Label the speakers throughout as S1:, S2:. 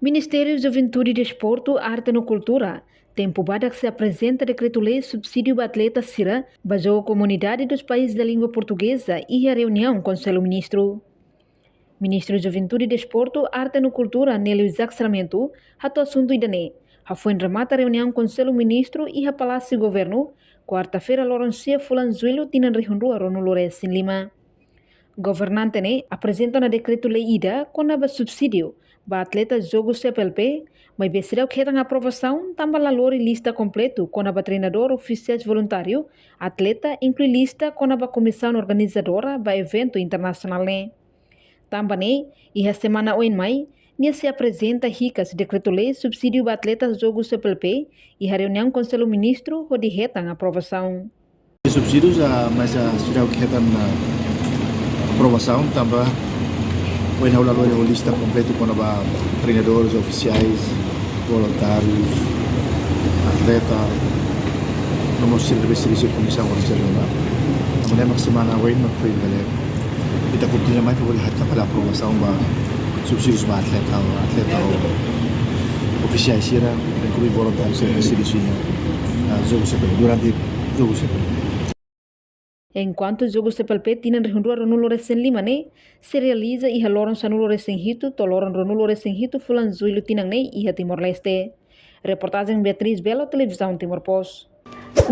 S1: Ministério da Juventude e Desporto, Arte e Cultura tem publicado que se apresenta decreto-lei subsídio para atleta Sira, baseou a comunidade dos países da língua portuguesa e a reunião com o Conselho Ministro. Ministro da Juventude e Desporto, Arte e Cultura, Nélio Isaac Sarmento, rato assunto idane. Foi em remata a reunião com o Conselho Ministro e a Palácio Governo, quarta-feira, Laurencia Fulanzuelo, tinha reunião Rono Lores em Lima. Governante apresenta na decreto-lei IDA com a subsídio para atletas jogos CPLP, mas beserá que a aprovação também a lista completo com a treinador oficiais voluntário, atleta inclui lista com a comissão organizadora para evento internacional. Também, e a semana em maio, se apresenta ricas decreto-lei subsídio para atletas jogos CPLP e a reunião com o Conselho Ministro onde a aprovação.
S2: Subsídios, mas sudah kita aprovação também foi na lista completa com treinadores oficiais, voluntários, atleta, não sei se comissão organizadora. Kemudian semana lain foi kita kumpulnya mai boleh hatta pada aprovação ba subsídios ba atleta oficiais sira inclui voluntários e serviços durante jogos
S1: Enquanto os jogos CPLP tinham reunião Rono Lores em Lima, se realiza e a Loron Sanu Lores em Hito, Toloron Rono Lores em Hito, Fulanzuelo tinham e a Timor-Leste. Reportagem Beatriz Belo, Televisão Timor-Post.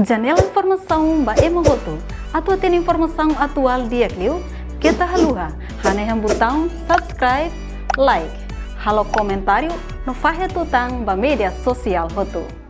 S3: Janela informação ba Emogoto. Atua tem informação atual dia Clio, kita haluha, haneham botão subscribe, like, halo comentário, no fahe tutang ba media sosial hoto.